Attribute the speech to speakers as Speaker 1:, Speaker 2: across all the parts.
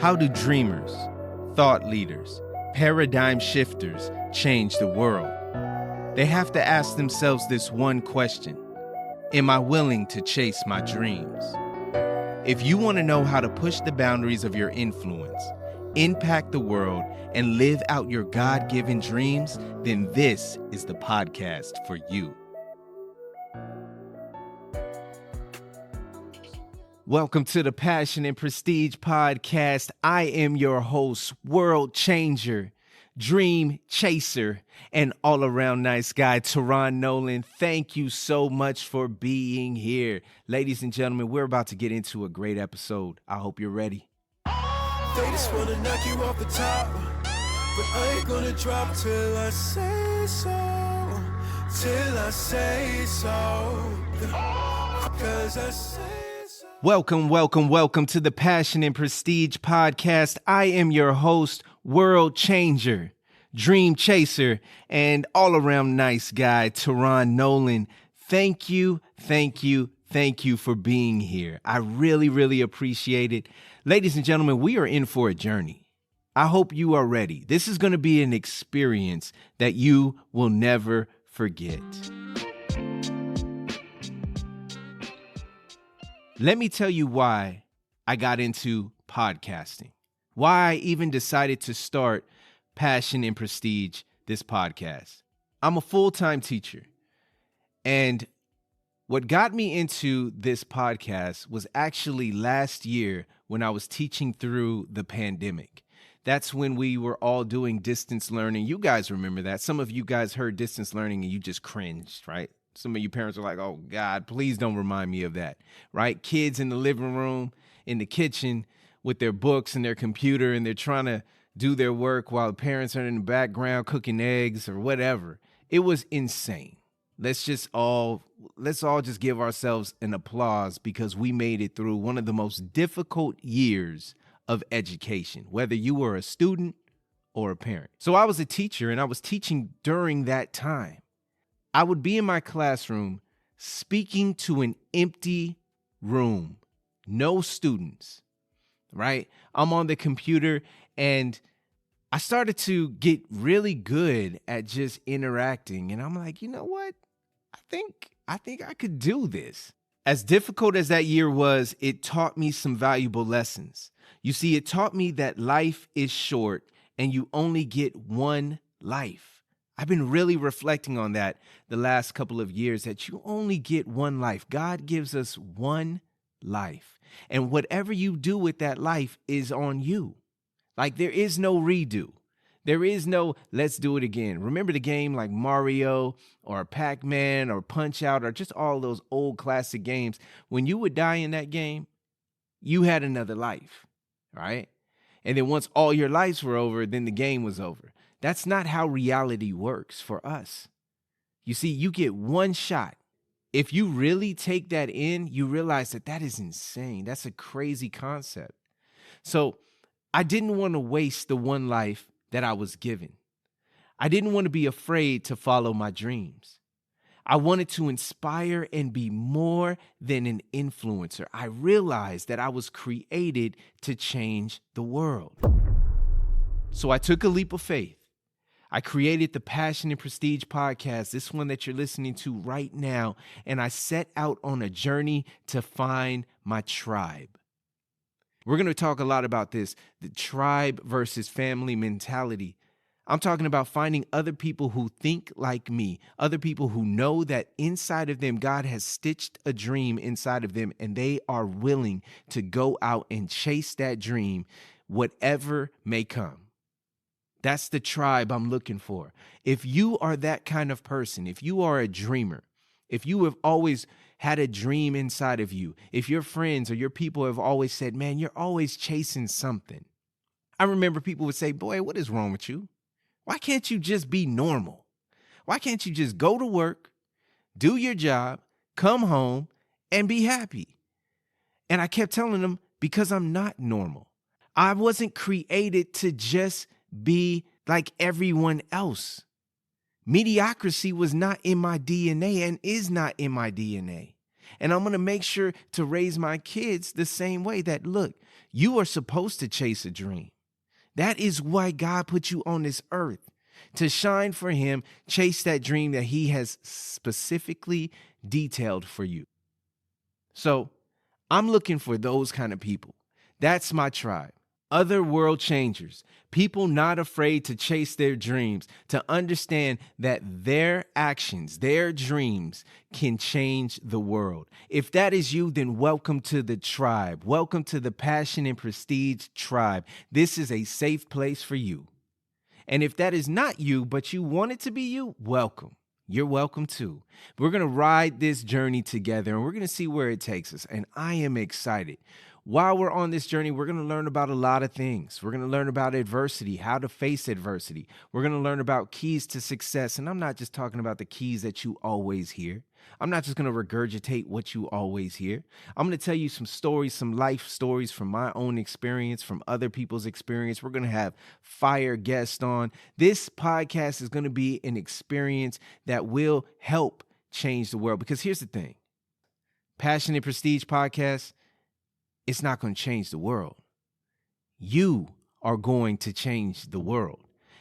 Speaker 1: How do dreamers, thought leaders, paradigm shifters change the world? They have to ask themselves this one question: am I willing to chase my dreams? If you want to know how to push the boundaries of your influence, impact the world, and live out your God-given dreams, then this is the podcast for you. Welcome to the Passion and Prestige podcast. I am your host, world changer, dream chaser, and all-around nice guy, Teron Nolan. Thank you so much for being here. Ladies and gentlemen, we're about to get into a great episode. I hope you're ready.
Speaker 2: They just wanna knock you off the top, but I ain't gonna drop till I say so, till I say so, 'cause I say so.
Speaker 1: Welcome to the Passion and Prestige podcast. I am your host, world changer, dream chaser, and all-around nice guy, Teron Nolan. Thank you for being here. I really appreciate it. Ladies and gentlemen, we are in for a journey. I hope you are ready. This is going to be an experience that you will never forget. Let me tell you why I got into podcasting, why I even decided to start Passion and Prestige, this podcast. I'm a full-time teacher, and what got me into this podcast was actually last year when I was teaching through the pandemic. That's when we were all doing distance learning. You guys remember that. Some of you guys heard distance learning and you just cringed, right? Some of you parents are like, oh, God, please don't remind me of that, right? Kids in the living room, in the kitchen with their books and their computer, and they're trying to do their work while the parents are in the background cooking eggs or whatever. It was insane. Let's all just give ourselves an applause because we made it through one of the most difficult years of education, whether you were a student or a parent. So I was a teacher, and I was teaching during that time. I would be in my classroom speaking to an empty room, no students, right? I'm on the computer, and I started to get really good at just interacting. And I'm like, you know what? I think I could do this. As difficult as that year was, it taught me some valuable lessons. You see, it taught me that life is short and you only get one life. I've been really reflecting on that the last couple of years, that you only get one life. God gives us one life. And whatever you do with that life is on you. Like, there is no redo. There is no let's do it again. Remember the game like Mario or Pac-Man or Punch-Out or just all those old classic games? When you would die in that game, you had another life, right? And then once all your lives were over, then the game was over. That's not how reality works for us. You see, you get one shot. If you really take that in, you realize that is insane. That's a crazy concept. So I didn't want to waste the one life that I was given. I didn't want to be afraid to follow my dreams. I wanted to inspire and be more than an influencer. I realized that I was created to change the world. So I took a leap of faith. I created the Passion and Prestige podcast, this one that you're listening to right now, and I set out on a journey to find my tribe. We're going to talk a lot about this, the tribe versus family mentality. I'm talking about finding other people who think like me, other people who know that inside of them, God has stitched a dream inside of them, and they are willing to go out and chase that dream, whatever may come. That's the tribe I'm looking for. If you are that kind of person, if you are a dreamer, if you have always had a dream inside of you, if your friends or your people have always said, man, you're always chasing something. I remember people would say, boy, what is wrong with you? Why can't you just be normal? Why can't you just go to work, do your job, come home, and be happy? And I kept telling them, because I'm not normal. I wasn't created to just be like everyone else. Mediocrity was not in my DNA and is not in my DNA. And I'm going to make sure to raise my kids the same way that, look, you are supposed to chase a dream. That is why God put you on this earth, to shine for him, chase that dream that he has specifically detailed for you. So I'm looking for those kind of people. That's my tribe. Other world changers, people not afraid to chase their dreams, to understand that their actions, their dreams can change the world. If that is you, then welcome to the tribe. Welcome to the Passion and Prestige tribe. This is a safe place for you. And if that is not you, but you want it to be you, welcome. You're welcome too. We're going to ride this journey together and we're going to see where it takes us. And I am excited. While we're on this journey, we're going to learn about a lot of things. We're going to learn about adversity, how to face adversity. We're going to learn about keys to success. And I'm not just talking about the keys that you always hear. I'm not just going to regurgitate what you always hear. I'm going to tell you some stories, some life stories from my own experience, from other people's experience. We're going to have fire guests on. This podcast is going to be an experience that will help change the world. Because here's the thing. Passion and Prestige podcast, it's not going to change the world. You are going to change the world.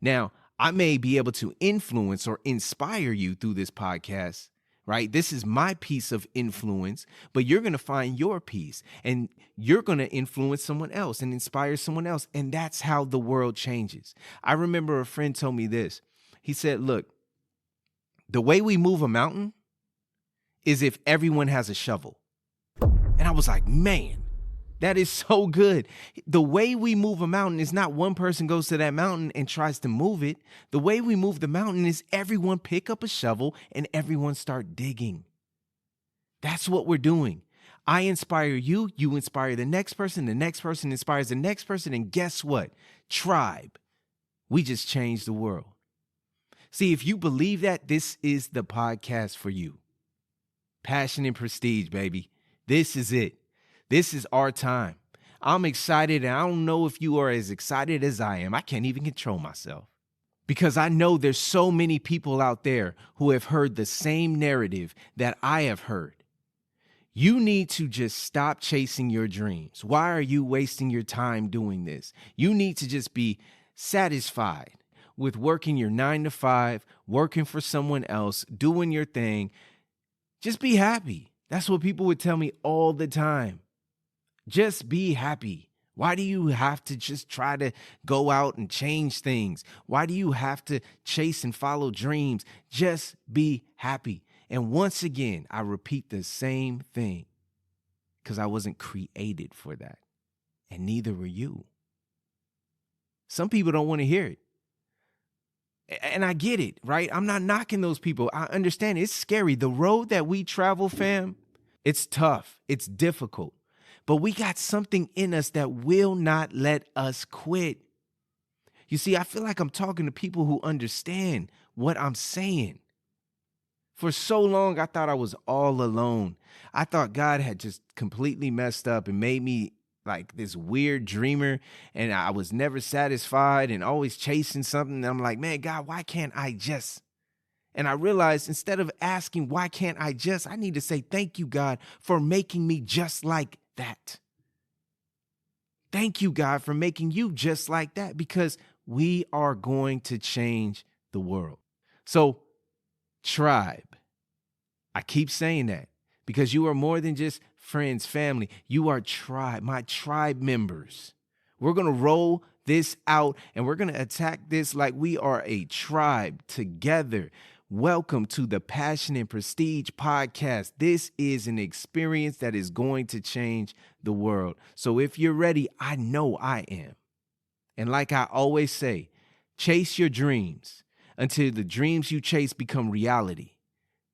Speaker 1: Now, I may be able to influence or inspire you through this podcast, right? This is my piece of influence, but you're going to find your piece and you're going to influence someone else and inspire someone else. And that's how the world changes. I remember a friend told me this. He said, look, the way we move a mountain is if everyone has a shovel. And I was like, man, that is so good. The way we move a mountain is not one person goes to that mountain and tries to move it. The way we move the mountain is everyone pick up a shovel and everyone start digging. That's what we're doing. I inspire you, you inspire the next person inspires the next person, and guess what? Tribe. We just changed the world. See, if you believe that, this is the podcast for you. Passion and Prestige, baby. This is it. This is our time. I'm excited, and I don't know if you are as excited as I am. I can't even control myself because I know there's so many people out there who have heard the same narrative that I have heard. You need to just stop chasing your dreams. Why are you wasting your time doing this? You need to just be satisfied with working your 9 to 5, working for someone else, doing your thing. Just be happy. That's what people would tell me all the time. Just be happy. Why do you have to just try to go out and change things? Why do you have to chase and follow dreams? Just be happy. And once again, I repeat the same thing because I wasn't created for that. And neither were you. Some people don't want to hear it. And I get it, right? I'm not knocking those people. I understand it's scary. The road that we travel, fam, it's tough. It's difficult. But we got something in us that will not let us quit. You see, I feel like I'm talking to people who understand what I'm saying. For so long, I thought I was all alone. I thought God had just completely messed up and made me like this weird dreamer, and I was never satisfied and always chasing something. And I'm like, man, God, why can't I just? And I realized instead of asking, why can't I just, I need to say, thank you, God, for making me just like that. Thank you, God, for making you just like that, because we are going to change the world. So, tribe, I keep saying that because you are more than just friends, family. You are tribe, my tribe members. We're going to roll this out and we're going to attack this like we are a tribe together. Welcome to the Passion and Prestige podcast. This is an experience that is going to change the world. So if you're ready, I know I am. And like I always say, chase your dreams until the dreams you chase become reality.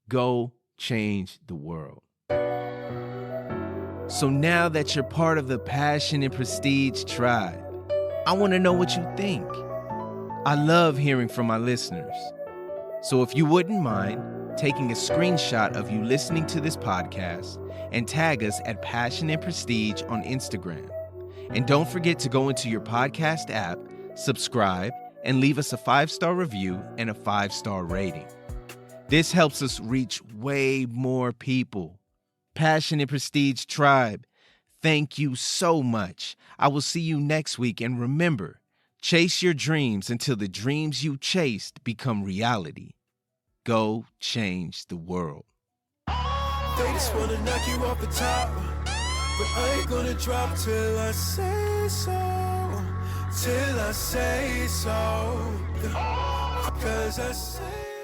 Speaker 1: Go change the world. So now that you're part of the Passion and Prestige tribe, I want to know what you think. I love hearing from my listeners. So if you wouldn't mind taking a screenshot of you listening to this podcast and tag us at Passion and Prestige on Instagram. And don't forget to go into your podcast app, subscribe, and leave us a 5-star review and a 5-star rating. This helps us reach way more people. Passion and Prestige Tribe, thank you so much. I will see you next week, and remember, chase your dreams until the dreams you chased become reality. Go change the world.
Speaker 2: They just wanna knock you off the top, but I ain't gonna drop till I say so, till I say so, 'cause I say